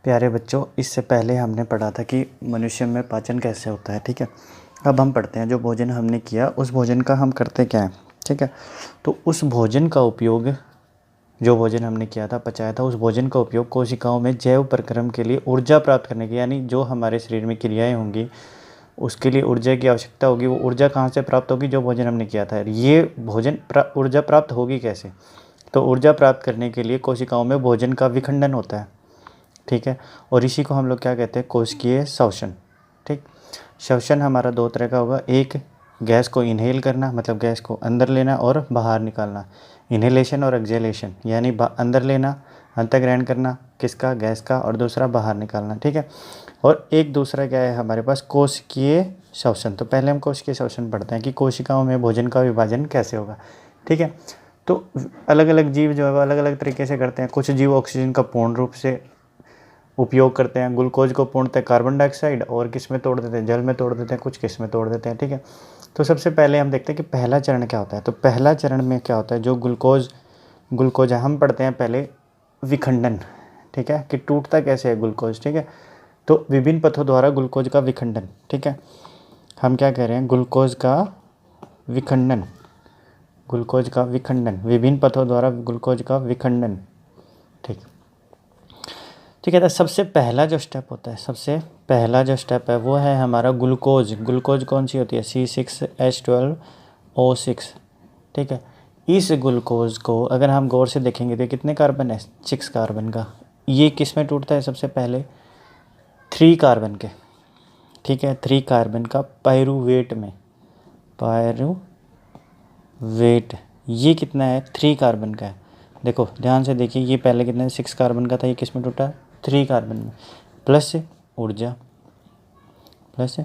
प्यारे बच्चों, इससे पहले हमने पढ़ा था कि मनुष्य में पाचन कैसे होता है। ठीक है, अब हम पढ़ते हैं जो भोजन हमने किया उस भोजन का हम करते क्या है। ठीक है, तो उस भोजन का उपयोग, जो भोजन हमने किया था, पचाया था, उस भोजन का उपयोग कोशिकाओं में जैव प्रक्रम के लिए ऊर्जा प्राप्त करने की, यानी जो हमारे शरीर में क्रियाएं होंगी उसके लिए ऊर्जा की आवश्यकता होगी। वो ऊर्जा कहाँ से प्राप्त होगी? जो भोजन हमने किया था। ये भोजन ऊर्जा प्राप्त होगी कैसे? तो ऊर्जा प्राप्त करने के लिए कोशिकाओं में भोजन का विखंडन होता है। ठीक है, और इसी को हम लोग क्या कहते हैं? कोशिकीय श्वसन। ठीक, श्वसन हमारा दो तरह का होगा। एक, गैस को इनहेल करना, मतलब गैस को अंदर लेना और बाहर निकालना, इनहेलेशन और एक्सहेलेशन, यानी अंदर लेना, अंतर्ग्रहण करना किसका? गैस का, और दूसरा बाहर निकालना। ठीक है, और एक दूसरा क्या है हमारे पास? कोशिकीय श्वसन। तो पहले हम कोशिकीय श्वसन पढ़ते हैं कि कोशिकाओं में भोजन का विभाजन कैसे होगा। ठीक है, तो अलग अलग जीव जो है वो अलग अलग तरीके से करते हैं। कुछ जीव ऑक्सीजन का पूर्ण रूप से उपयोग करते हैं, ग्लूकोज को पूर्णतः कार्बन डाइऑक्साइड और किस में तोड़ देते हैं? जल में तोड़ देते हैं, कुछ किस में तोड़ देते हैं। ठीक है, तो सबसे पहले हम देखते हैं कि पहला चरण क्या होता है। तो पहला चरण में क्या होता है? जो ग्लूकोज है, हम पढ़ते हैं पहले विखंडन। ठीक है, कि टूटता कैसे है ग्लूकोज। ठीक है, तो विभिन्न पथों द्वारा ग्लूकोज का विखंडन। ठीक है, हम क्या कह रहे हैं? ग्लूकोज का विखंडन, ग्लूकोज का विखंडन, विभिन्न पथों द्वारा ग्लूकोज का विखंडन। ठीक ठीक है, तो सबसे पहला जो स्टेप होता है, सबसे पहला जो स्टेप है वो है हमारा ग्लूकोज। ग्लूकोज कौन सी होती है? C6H12O6। ठीक है, इस ग्लूकोज को अगर हम गौर से देखेंगे तो कितने कार्बन है? 6 कार्बन का। ये किस में टूटता है? सबसे पहले 3 कार्बन के। ठीक है, 3 कार्बन का पायरुवेट में। पायरुवेट ये कितना है? 3 कार्बन का है। देखो ध्यान से देखिए, ये पहले कितना है? 6 कार्बन का था, ये किस में टूटा? 3 कार्बन में, प्लस ऊर्जा, प्लस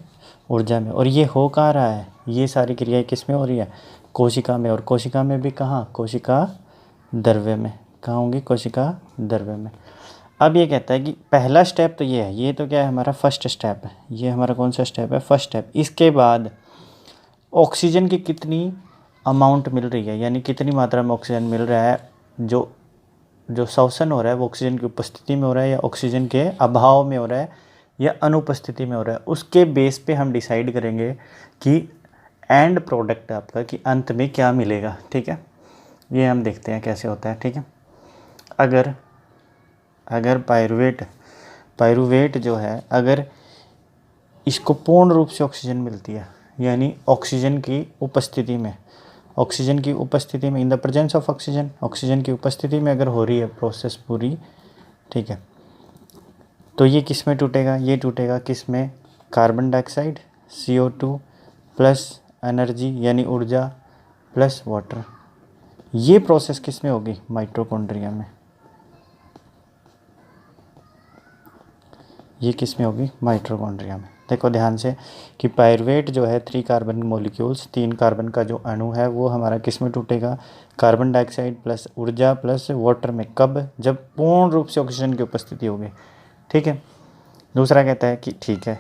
ऊर्जा में। और ये हो कहाँ रहा है? ये सारी क्रियाएं किस में हो रही है? कोशिका में। और कोशिका में भी कहाँ? कोशिका द्रव्य में। कहाँ होंगी? कोशिका द्रव्य में। अब ये कहता है कि पहला स्टेप तो ये है, ये तो क्या है? हमारा फर्स्ट स्टेप है। ये हमारा कौन सा स्टेप है? First step. इसके बाद ऑक्सीजन की कितनी अमाउंट मिल रही है, यानी कितनी मात्रा में ऑक्सीजन मिल रहा है, जो श्वसन हो रहा है वो ऑक्सीजन की उपस्थिति में हो रहा है या ऑक्सीजन के अभाव में हो रहा है या अनुपस्थिति में हो रहा है, उसके बेस पे हम डिसाइड करेंगे कि एंड प्रोडक्ट आपका कि अंत में क्या मिलेगा। ठीक है, ये हम देखते हैं कैसे होता है। ठीक है, अगर पायरुवेट जो है, अगर इसको पूर्ण रूप से ऑक्सीजन मिलती है, यानी ऑक्सीजन की उपस्थिति में, in the presence of oxygen, oxygen की उपस्थिति में अगर हो रही है प्रोसेस पूरी, ठीक है, तो ये किस में टूटेगा? ये टूटेगा किस में? Carbon dioxide, CO2 plus energy यानी ऊर्जा प्लस वाटर। ये प्रोसेस किस में होगी? माइटोकॉन्ड्रिया में। ये किस में होगी? माइटोकॉन्ड्रिया में। देखो ध्यान से कि पायरुवेट जो है 3 कार्बन मॉलिक्यूल्स, 3 कार्बन का जो अणु है वो हमारा किस में टूटेगा? कार्बन डाइऑक्साइड प्लस ऊर्जा प्लस वाटर में। कब? जब पूर्ण रूप से ऑक्सीजन की उपस्थिति होगी। ठीक है, दूसरा कहता है कि ठीक है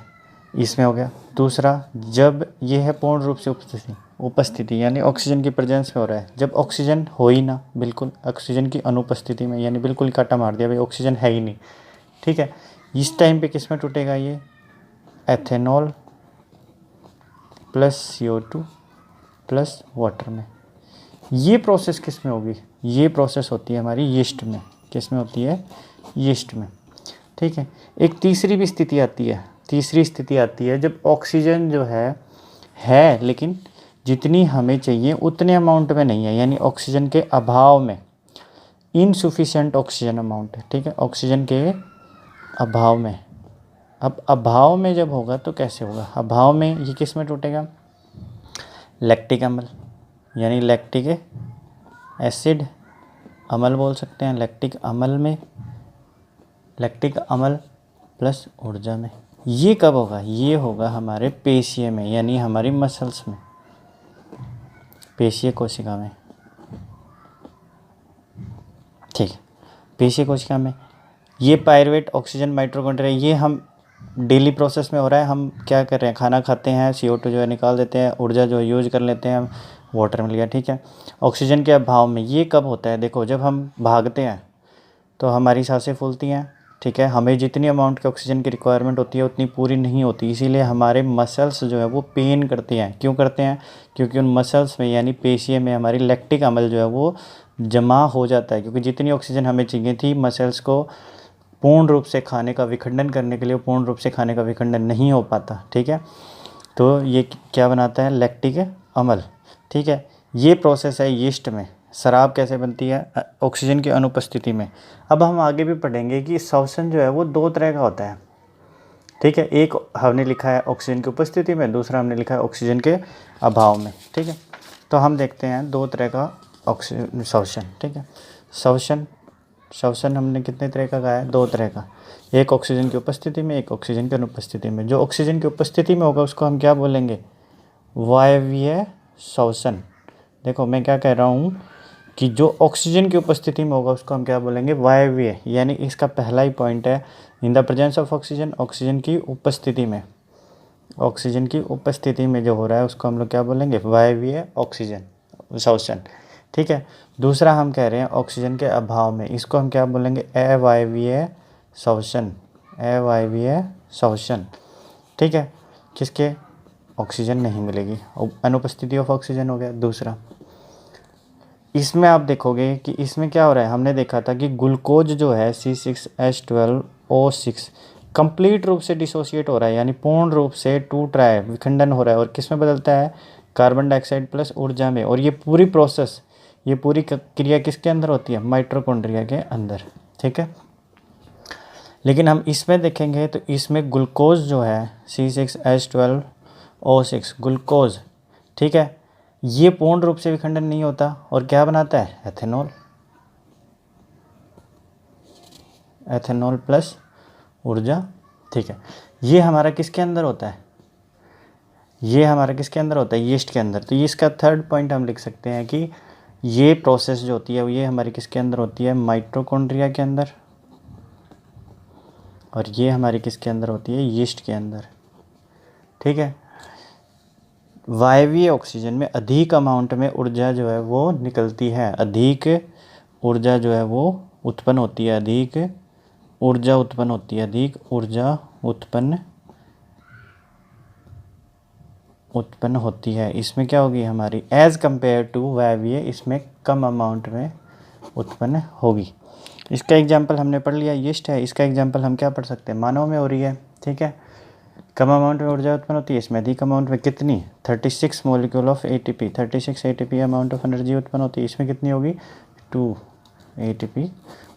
इसमें हो गया। दूसरा, जब ये है पूर्ण रूप से उपस्थिति यानी ऑक्सीजन की प्रेजेंस में हो रहा है। जब ऑक्सीजन हो ही ना, बिल्कुल ऑक्सीजन की अनुपस्थिति में, यानी बिल्कुल काटा मार दिया भाई, ऑक्सीजन है ही नहीं। ठीक है, इस टाइम पे किस में टूटेगा? ये ethanol plus CO2 plus water में। ये प्रोसेस किस में होगी? ये प्रोसेस होती है हमारी यीस्ट में। किस में होती है? यीस्ट में। ठीक है, एक तीसरी भी स्थिति आती है। तीसरी स्थिति आती है जब ऑक्सीजन जो है लेकिन जितनी हमें चाहिए उतने अमाउंट में नहीं है, यानी ऑक्सीजन के अभाव में, इनसुफिशिएंट ऑक्सीजन अमाउंट है। ठीक है, ऑक्सीजन के अभाव में। अब अभाव में जब होगा तो कैसे होगा? अभाव में ये किस में टूटेगा? लैक्टिक अम्ल, यानी लैक्टिक एसिड, अम्ल बोल सकते हैं, लैक्टिक अम्ल में, लैक्टिक अम्ल प्लस ऊर्जा में। ये कब होगा? ये होगा हमारे पेशीय में, यानी हमारी मसल्स में, पेशीय कोशिका में। ठीक है, पेशीय कोशिका में ये पायरुवेट ऑक्सीजन माइटोकॉन्ड्रिया, ये हम डेली प्रोसेस में हो रहा है। हम क्या कर रहे हैं? खाना खाते हैं, CO2 जो है निकाल देते हैं, ऊर्जा जो है यूज कर लेते हैं, वाटर मिल गया। ठीक है, ऑक्सीजन के अभाव में ये कब होता है? देखो जब हम भागते हैं तो हमारी सांसें फूलती हैं, ठीक है। हमें जितनी अमाउंट की ऑक्सीजन की रिक्वायरमेंट होती है उतनी पूरी नहीं होती, इसीलिए हमारे मसल्स जो है वो पेन करते हैं। क्यों करते हैं? क्योंकि उन मसल्स में यानी पेशियों में हमारी लैक्टिक अम्ल जो है वो जमा हो जाता है, क्योंकि जितनी ऑक्सीजन हमें चाहिए थी मसल्स को पूर्ण रूप से खाने का विखंडन करने के लिए, पूर्ण रूप से खाने का विखंडन नहीं हो पाता, ठीक है। तो ये क्या बनाता है? लैक्टिक अम्ल, ठीक है। ये प्रोसेस है यीस्ट में। शराब कैसे बनती है? ऑक्सीजन की अनुपस्थिति में। अब हम आगे भी पढ़ेंगे कि श्वसन जो है वो दो तरह का होता है, ठीक है। एक हमने लिखा है ऑक्सीजन की उपस्थिति में, दूसरा हमने लिखा है ऑक्सीजन के अभाव में, ठीक है। तो हम देखते हैं दो तरह का ऑक्सीजन श्वसन, ठीक है। श्वसन हमने कितने तरह का कहा है? दो तरह का। एक ऑक्सीजन की उपस्थिति में, एक ऑक्सीजन की अनुपस्थिति में। जो ऑक्सीजन की उपस्थिति में होगा उसको हम क्या बोलेंगे? वायवीय श्वसन। देखो मैं क्या कह रहा हूँ कि जो ऑक्सीजन की उपस्थिति में होगा उसको हम क्या बोलेंगे? वायवीय। यानी इसका पहला ही पॉइंट है in the presence of oxygen, oxygen की उपस्थिति में। ऑक्सीजन की उपस्थिति में जो हो रहा है उसको हम लोग क्या बोलेंगे? वायवीय ऑक्सीजन श्वसन, ठीक है। दूसरा हम कह रहे हैं ऑक्सीजन के अभाव में, इसको हम क्या बोलेंगे? अवायवीय श्वसन। अवायवीय श्वसन, ठीक है। किसके? ऑक्सीजन नहीं मिलेगी, अनुपस्थिति ऑफ ऑक्सीजन हो गया दूसरा। इसमें आप देखोगे कि इसमें क्या हो रहा है, हमने देखा था कि ग्लूकोज जो है C6H12O6 कंप्लीट रूप से डिसोसिएट हो रहा है, यानी पूर्ण रूप से टूट रहा है, विखंडन हो रहा है। और किस में बदलता है? कार्बन डाइऑक्साइड प्लस ऊर्जा में। और ये पूरी प्रोसेस, ये पूरी क्रिया किसके अंदर होती है? माइटोकॉन्ड्रिया के अंदर, ठीक है। लेकिन हम इसमें देखेंगे तो इसमें ग्लूकोज जो है C6H12O6 ग्लूकोज, ठीक है, ये पूर्ण रूप से विखंडन नहीं होता और क्या बनाता है? एथेनॉल। एथेनॉल प्लस ऊर्जा, ठीक है। ये हमारा किसके अंदर होता है? ये हमारा किसके अंदर होता है? यीस्ट के अंदर। तो ये इसका थर्ड पॉइंट हम लिख सकते हैं कि ये प्रोसेस जो होती है ये हमारी किसके अंदर होती है? माइटोकॉन्ड्रिया के अंदर। और ये हमारी किसके अंदर होती है? यीस्ट के अंदर, ठीक है। वायवीय ऑक्सीजन में अधिक अमाउंट में ऊर्जा जो है वो निकलती है, अधिक ऊर्जा जो है वो उत्पन्न होती है, अधिक ऊर्जा उत्पन्न होती है, अधिक ऊर्जा उत्पन्न होती है। इसमें क्या होगी हमारी? एज़ कंपेयर टू वायवीय, इसमें कम अमाउंट में उत्पन्न होगी। इसका एग्जाम्पल हमने पढ़ लिया, यीस्ट है। इसका एग्जाम्पल हम क्या पढ़ सकते हैं? मानव में हो रही है, ठीक है। कम अमाउंट में ऊर्जा उत्पन्न होती है, इसमें अधिक अमाउंट में कितनी? 36 molecule of ATP, 36 ATP amount of energy उत्पन्न होती है। इसमें कितनी होगी? 2 ATP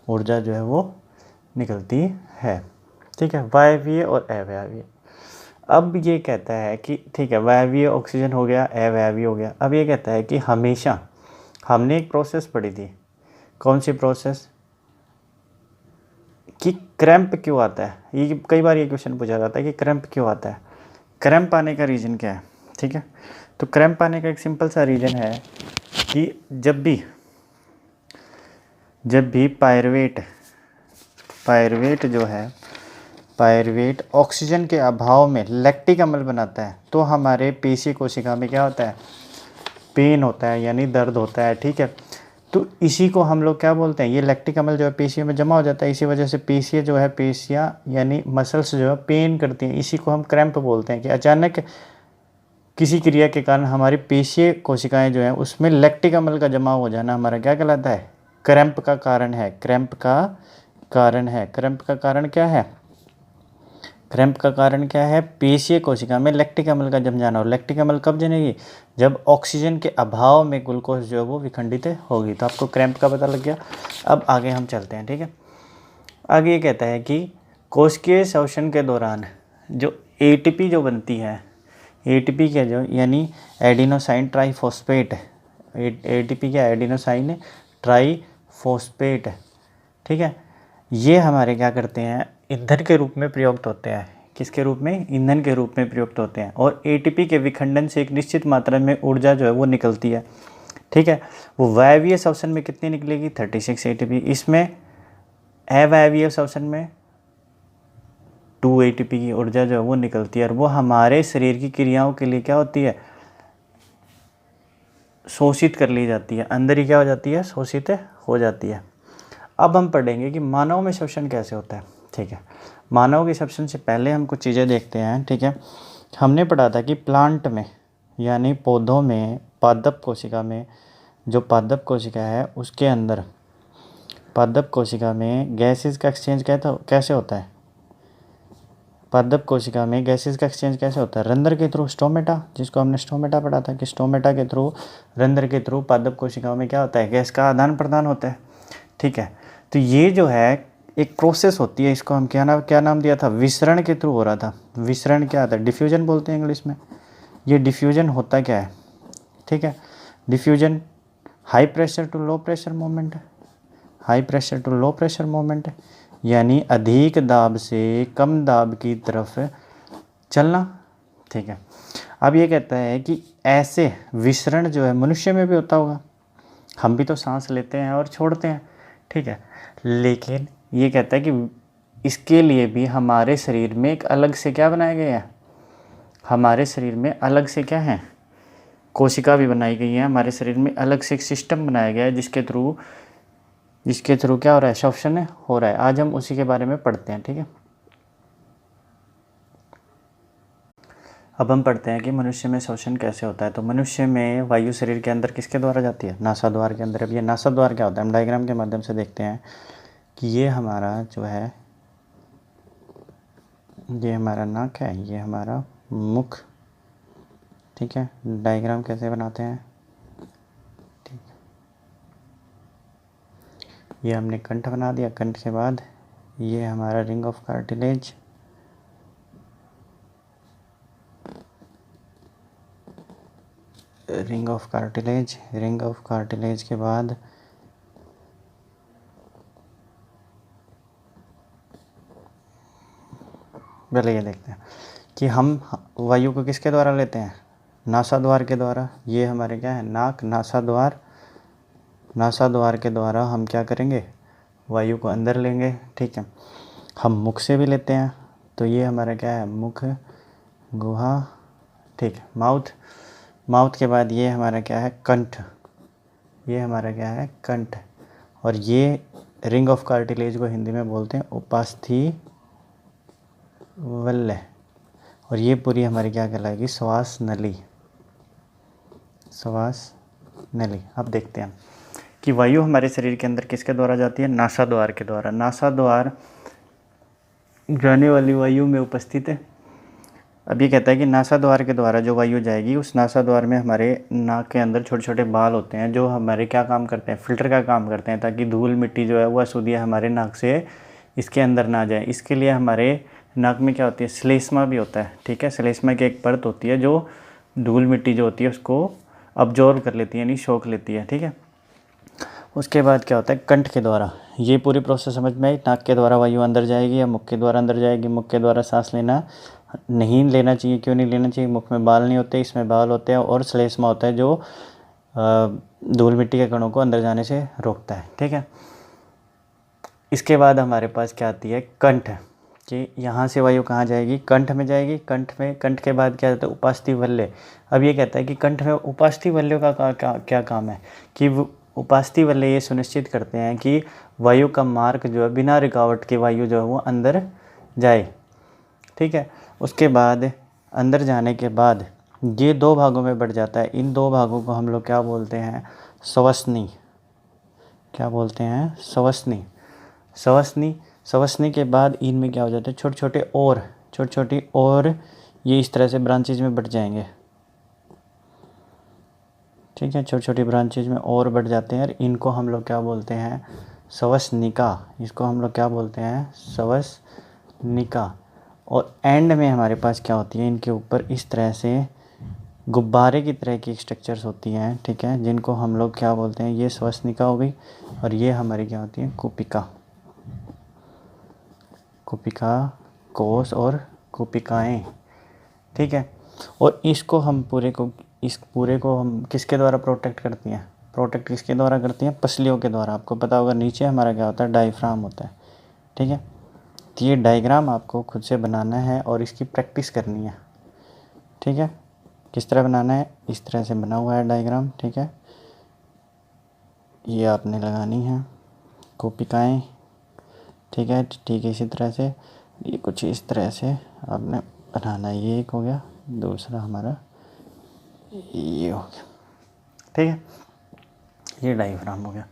ऊर्जा जो है वो निकलती है, ठीक है। वायवीय और अवायवीय। अब ये कहता है कि ठीक है, वायवीय ऑक्सीजन हो गया, अवायवीय हो गया। अब ये कहता है कि हमेशा हमने एक प्रोसेस पढ़ी थी, कौन सी प्रोसेस? कि क्रैम्प क्यों आता है। ये कई बार ये क्वेश्चन पूछा जाता है कि क्रैम्प क्यों आता है, क्रैम्प आने का रीज़न क्या है, ठीक है। तो क्रैम्प आने का एक सिंपल सा रीज़न है कि जब भी पायरुवेट जो है, पायरुवेट ऑक्सीजन के अभाव में लैक्टिक अम्ल बनाता है, तो हमारे पेशी कोशिका में क्या होता है? पेन होता है, यानी दर्द होता है, ठीक है। तो इसी को हम लोग क्या बोलते हैं? ये लैक्टिक अम्ल जो है पेशियों में जमा हो जाता है, इसी वजह से पेशियाँ जो है, पेशियाँ यानी मसल्स जो है पेन करती हैं। इसी को हम क्रैम्प बोलते हैं कि अचानक किसी क्रिया के कारण हमारी पेशीय कोशिकाएं जो हैं उसमें लैक्टिक अम्ल का जमा हो जाना हमारा क्या कहलाता है? क्रैम्प का कारण है। क्रैम्प का कारण है। क्रैम्प का कारण क्या है? क्रैम्प का कारण क्या है? पेशीय कोशिका में लैक्टिक अम्ल का जम जाना। और लैक्टिक अम्ल कब जमेगी? जब ऑक्सीजन के अभाव में ग्लूकोज जो है वो विखंडित होगी। तो आपको क्रैम्प का पता लग गया। अब आगे हम चलते हैं, ठीक है। आगे ये कहता है कि कोशिकीय श्वसन के दौरान जो ATP जो बनती है, ATP क्या जो यानी एडिनोसाइन ट्राइफॉस्फेट, ATP क्या? एडिनोसाइन ट्राइफॉस्फेट, ठीक है। ये हमारे क्या करते हैं? ईंधन के रूप में प्रयुक्त होते हैं। किसके रूप में? ईंधन के रूप में प्रयुक्त होते हैं। और ATP के विखंडन से एक निश्चित मात्रा में ऊर्जा जो है वो निकलती है, ठीक है। वो वायवीय श्वसन में कितनी निकलेगी? 36 ATP। इसमें अवायवीय श्वसन में 2 ATP की ऊर्जा जो है वो निकलती है। और वो हमारे शरीर की क्रियाओं के लिए क्या होती है? शोषित कर ली जाती है, अंदर ही क्या हो जाती है? शोषित हो जाती है। अब हम पढ़ेंगे कि मानव में श्वसन कैसे होता है, ठीक है। मानव के सबसे से पहले हम कुछ चीज़ें देखते हैं, ठीक है। हमने पढ़ा था कि प्लांट में यानी पौधों में पादप कोशिका में, जो पादप कोशिका है उसके अंदर पादप कोशिका में गैसेस का एक्सचेंज कैसे होता है? पादप कोशिका में गैसेस का एक्सचेंज कैसे होता है? रंध्र के थ्रू, स्टोमेटा, जिसको हमने स्टोमेटा पढ़ा था कि स्टोमेटा के थ्रू, रंध्र के थ्रू पादप कोशिकाओं में क्या होता है? गैस का आदान प्रदान होता है, ठीक है। तो ये जो है एक प्रोसेस होती है, इसको हम क्या नाम दिया था? विसरण के थ्रू हो रहा था। विसरण क्या आता है? डिफ्यूजन बोलते हैं इंग्लिश में। ये डिफ्यूजन होता क्या है? ठीक है, diffusion high pressure to low pressure movement है। High pressure to low pressure movement है, यानी अधिक दाब से कम दाब की तरफ चलना, ठीक है। अब ये कहता है कि ऐसे विसरण जो है मनुष्य में भी होता होगा, हम भी तो सांस लेते हैं और छोड़ते हैं, ठीक है। लेकिन ये कहता है कि इसके लिए भी हमारे शरीर में एक अलग से क्या बनाया गया है? हमारे शरीर में अलग से क्या है? कोशिका भी बनाई गई है। हमारे शरीर में अलग से एक सिस्टम बनाया गया है जिसके थ्रू क्या हो रहा है? श्वसन हो रहा है। आज हम उसी के बारे में पढ़ते हैं, ठीक है। अब हम पढ़ते हैं कि मनुष्य में श्वसन कैसे होता है। तो मनुष्य में वायु शरीर के अंदर किसके द्वारा जाती है? नासा द्वार के अंदर। अब ये नासा द्वार क्या होता है? हम डायग्राम के माध्यम से देखते हैं कि ये हमारा जो है, ये हमारा नाक है, ये हमारा मुख, ठीक है। डायग्राम कैसे बनाते हैं? ठीक, ये हमने कंठ बना दिया। कंठ के बाद ये हमारा ring of cartilage, ring of cartilage के बाद पहले ये देखते हैं कि हम वायु को किसके द्वारा लेते हैं? नासा द्वार के द्वारा। ये हमारे क्या है? नाक, नासा द्वार। नासा द्वार के द्वारा हम क्या करेंगे? वायु को अंदर लेंगे, ठीक है। हम मुख से भी लेते हैं, तो ये हमारा क्या है? मुख, गुहा, ठीक है। माउथ के बाद ये हमारा क्या है? कंठ। ये हमारा क्या है? कंठ। और ये रिंग ऑफ कार्टिलेज को हिंदी में बोलते हैं उपास्थि वल्ल। और ये पूरी हमारी क्या कहलाएगी? श्वास नली। श्वास नली। अब देखते हैं कि वायु हमारे शरीर के अंदर किसके द्वारा जाती है? नासा द्वार के द्वारा। नासा द्वार जाने वाली वायु में उपस्थित है। अब ये कहता है कि नासा द्वार के द्वारा जो वायु जाएगी, उस नासा द्वार में हमारे नाक के अंदर छोटे छोटे बाल होते हैं जो हमारे क्या काम करते हैं? फिल्टर का काम करते हैं, ताकि धूल मिट्टी जो है वह अशुद्धियाँ हमारे नाक से इसके अंदर ना जाए। इसके लिए हमारे नाक में क्या होती है? श्लेष्मा भी होता है, ठीक है। श्लेष्मा की एक परत होती है जो धूल मिट्टी जो होती है उसको अब्जॉर्ब कर लेती है, यानी सोख लेती है, ठीक है। उसके बाद क्या होता है? कंठ के द्वारा। ये पूरी प्रोसेस समझ में आई? नाक के द्वारा वायु अंदर जाएगी या मुख के द्वारा अंदर जाएगी? मुख के द्वारा सांस लेना नहीं लेना चाहिए। क्यों नहीं लेना चाहिए? मुख में बाल नहीं होते, इसमें बाल होते हैं और श्लेष्मा होता है जो धूल मिट्टी के कणों को अंदर जाने से रोकता है, ठीक है। इसके बाद हमारे पास क्या आती है? कंठ, कि यहाँ से वायु कहाँ जाएगी? कंठ में जाएगी। कंठ के बाद क्या होता है? उपास्थि वल्ले। अब ये कहता है कि कंठ में उपास्थि वल्ले का क्या काम है? कि उपास्थि वल्ले ये सुनिश्चित करते हैं कि वायु का मार्ग जो है बिना रुकावट के वायु जो है वो अंदर जाए, ठीक है। उसके बाद अंदर जाने के बाद ये दो भागों में बढ़ जाता है। इन दो भागों को हम लोग क्या बोलते हैं? श्वसनी। क्या बोलते हैं? श्वसनी। श्वसनी के बाद इनमें क्या हो जाता है? छोटी छोटी और ये इस तरह से ब्रांचेज में बढ़ जाएंगे, ठीक है। छोटी छोटी ब्रांचेज में और बढ़ जाते हैं और इनको हम लोग क्या बोलते हैं? श्वसनिका। इसको हम लोग क्या बोलते हैं? श्वसनिका। और एंड में हमारे पास क्या होती है? इनके ऊपर इस तरह से गुब्बारे की तरह की स्ट्रक्चर्स होती हैं, ठीक है, जिनको हम लोग क्या बोलते हैं? ये श्वसनिका हो गई और ये हमारी क्या होती है? कुपिका। कुपिका कोष और कुपिकाएँ, ठीक है। और इस पूरे को हम किसके द्वारा प्रोटेक्ट करती हैं? प्रोटेक्ट किसके द्वारा करती हैं? पसलियों के द्वारा। आपको पता होगा नीचे हमारा क्या होता है? डायफ्राम होता है, ठीक है। तो ये डायग्राम आपको खुद से बनाना है और इसकी प्रैक्टिस करनी है, ठीक है। किस तरह बनाना है? इस तरह से बना हुआ है डायग्राम, ठीक है। ये आपने लगानी है। कोशिकाएं, ठीक है। ठीक है, इसी तरह से ये कुछ इस तरह से आपने बनाना है। ये एक हो गया, दूसरा हमारा ये हो गया, ठीक है। ये डायफ्राम हो गया।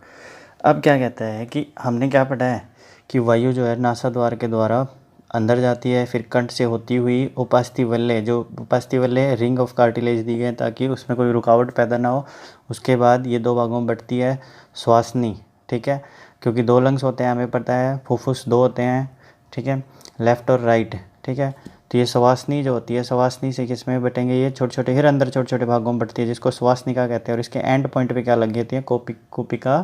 अब क्या कहता है कि हमने क्या पढ़ा है कि वायु जो है नासा द्वार के द्वारा अंदर जाती है, फिर कंठ से होती हुई उपास्थि वल्ले, जो उपास्थि वल्ले रिंग ऑफ कार्टिलेज दी गए ताकि उसमें कोई रुकावट पैदा ना हो। उसके बाद ये 2 भागों में बढ़ती है, श्वासनी, ठीक है, क्योंकि 2 लंग्स होते हैं हमें पता है, फुफ्फुस 2 होते हैं, ठीक है, लेफ़्ट और राइट, ठीक है। तो ये श्वासनी जो होती है, श्वासनी से किस में बटेंगे, ये छोटे छोटे, फिर अंदर छोटे छोटे भागों में बढ़ती है जिसको श्वासनिका कहते हैं। और इसके एंड पॉइंट पे क्या लगी होती है, कूपिका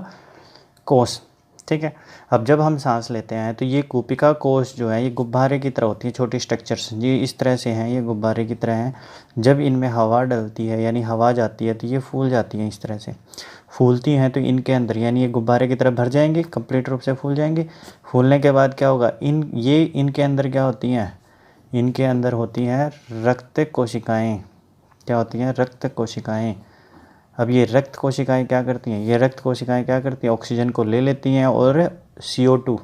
कोष, ठीक है। अब जब हम सांस लेते हैं तो ये कूपिका कोष जो है ये गुब्बारे की तरह होती है, छोटी स्ट्रक्चर्स, ये इस तरह से हैं, ये गुब्बारे की तरह हैं। जब इनमें हवा डलती है यानी हवा जाती है तो ये फूल जाती हैं, इस तरह से फूलती हैं। तो इनके अंदर यानी ये गुब्बारे की तरह भर जाएंगे, कंप्लीट रूप से फूल जाएंगे। फूलने के बाद क्या होगा, इनके अंदर क्या होती हैं, इनके अंदर होती हैं रक्त कोशिकाएँ। क्या होती हैं, रक्त कोशिकाएँ। अब ये रक्त कोशिकाएं क्या करती हैं, ये रक्त कोशिकाएं क्या करती हैं, ऑक्सीजन को ले लेती हैं और CO2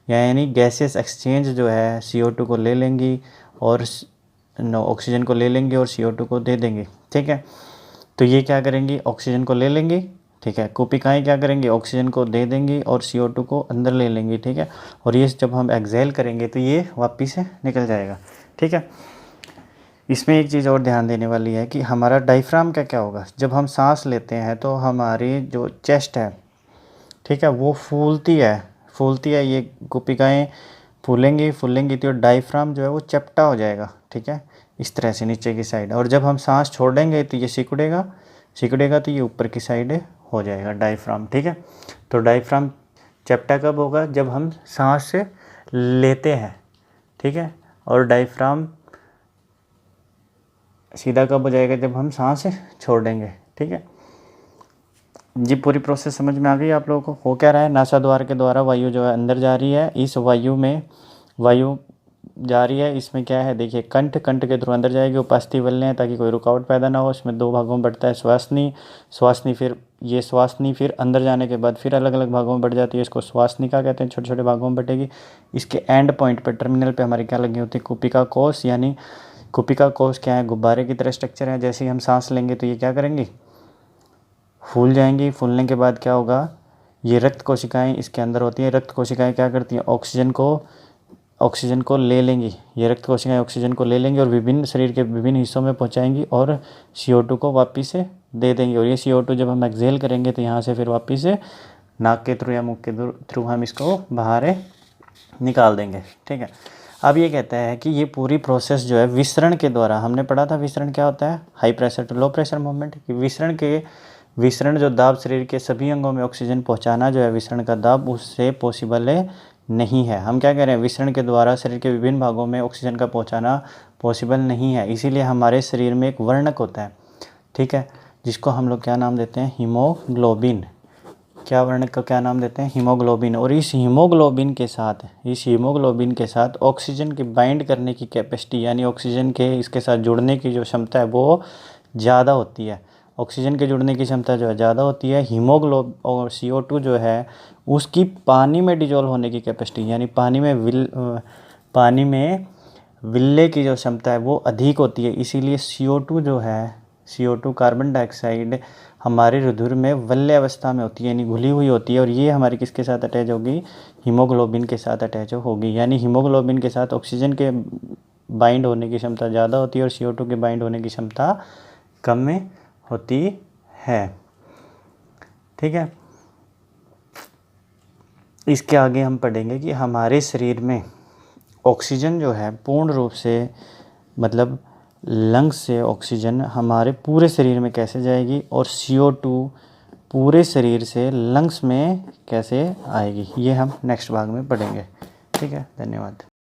यानी गैसेस एक्सचेंज जो है CO2 को ले लेंगी और ऑक्सीजन को ले लेंगी और CO2 को दे देंगे, ठीक है। तो ये क्या करेंगी, ऑक्सीजन को ले लेंगी, ठीक है। कोशिकाएं क्या करेंगी, ऑक्सीजन को दे देंगी और CO2 को अंदर ले लेंगी, ठीक है। और ये जब हम एक्सहेल करेंगे तो ये वापस से निकल जाएगा, ठीक है। इसमें एक चीज़ और ध्यान देने वाली है कि हमारा डायफ्राम का क्या होगा, जब हम सांस लेते हैं तो हमारी जो चेस्ट है, ठीक है, वो फूलती है, ये कोशिकाएं फूलेंगी तो डायफ्राम जो है वो चपटा हो जाएगा, ठीक है, इस तरह से नीचे की साइड। और जब हम सांस छोड़ेंगे तो ये सिकुड़ेगा तो ये ऊपर की साइड हो जाएगा डायफ्राम, ठीक है। तो डायफ्राम चपटा कब होगा, जब हम सांस लेते हैं, ठीक है, और डायफ्राम सीधा कब हो जाएगा, जब हम सांस छोड़ेंगे, ठीक है। जी पूरी प्रोसेस समझ में आ गई आप लोगों को। हो क्या रहा है, नासा द्वार के द्वारा वायु जो है अंदर जा रही है, इस वायु में वायु जा रही है, इसमें क्या है देखिए, कंठ के थ्रू अंदर जाएगी, उपास्थि वल्ले हैं ताकि कोई रुकावट पैदा ना हो। इसमें 2 भागों में बढ़ता है, श्वासनी फिर अंदर जाने के बाद फिर अलग अलग भागों में बढ़ जाती है, इसको श्वासनिका कहते हैं, छोटे छोटे भागों में बटेगी। इसके एंड पॉइंट पर, टर्मिनल पे हमारी क्या लगी होती है, कूपिका कोष। यानी कूपिका कोष क्या है, गुब्बारे की तरह स्ट्रक्चर है। जैसे ही हम सांस लेंगे तो ये क्या करेंगी, फूल जाएंगी। फूलने के बाद क्या होगा, ये रक्त कोशिकाएं इसके अंदर होती हैं। रक्त कोशिकाएं क्या करती हैं, ऑक्सीजन को ले लेंगी। ये रक्त कोशिकाएं ऑक्सीजन को ले लेंगी और विभिन्न शरीर के विभिन्न हिस्सों में पहुंचाएंगी और CO2 को वापस से दे देंगी। और ये CO2 जब हम एक्सहेल करेंगे तो यहाँ से फिर वापस से नाक के थ्रू या मुख के थ्रू हम इसको बाहर निकाल देंगे, ठीक है। अब ये कहता है कि ये पूरी प्रोसेस जो है विसरण के द्वारा, हमने पढ़ा था विसरण क्या होता है, high pressure to low pressure movement. कि विसरण जो दाब शरीर के सभी अंगों में ऑक्सीजन पहुंचाना जो है विसरण का दाब, उससे पॉसिबल नहीं है। हम क्या कह रहे हैं, विसरण के द्वारा शरीर के विभिन्न भागों में ऑक्सीजन का पहुंचाना पॉसिबल नहीं है। इसीलिए हमारे शरीर में एक वर्णक होता है, ठीक है, जिसको हम लोग क्या नाम देते हैं, हीमोग्लोबिन। क्या वर्णक का क्या नाम देते हैं, हीमोग्लोबिन। और इस हीमोग्लोबिन के साथ ऑक्सीजन के बाइंड करने की कैपेसिटी, यानी ऑक्सीजन के इसके साथ जुड़ने की जो क्षमता है वो ज़्यादा होती है। ऑक्सीजन के जुड़ने की क्षमता जो है ज़्यादा होती है। और CO2 जो है उसकी पानी में डिजोल्व होने की कैपेसिटी, यानी पानी में विल्ले की जो क्षमता है वो अधिक होती है। इसीलिए CO2 कार्बन डाइऑक्साइड हमारे रुधिर में वल्य अवस्था में होती है, यानी घुली हुई होती है। और ये हमारी किसके साथ अटैच होगी, हीमोग्लोबिन के साथ अटैच होगी। यानी हीमोग्लोबिन के साथ ऑक्सीजन के बाइंड होने की क्षमता ज़्यादा होती है और CO2 के बाइंड होने की क्षमता कम में होती है, ठीक है। इसके आगे हम पढ़ेंगे कि हमारे शरीर में ऑक्सीजन जो है पूर्ण रूप से, मतलब लंग्स से ऑक्सीजन हमारे पूरे शरीर में कैसे जाएगी और CO2 पूरे शरीर से लंग्स में कैसे आएगी, ये हम नेक्स्ट भाग में पढ़ेंगे, ठीक है। धन्यवाद।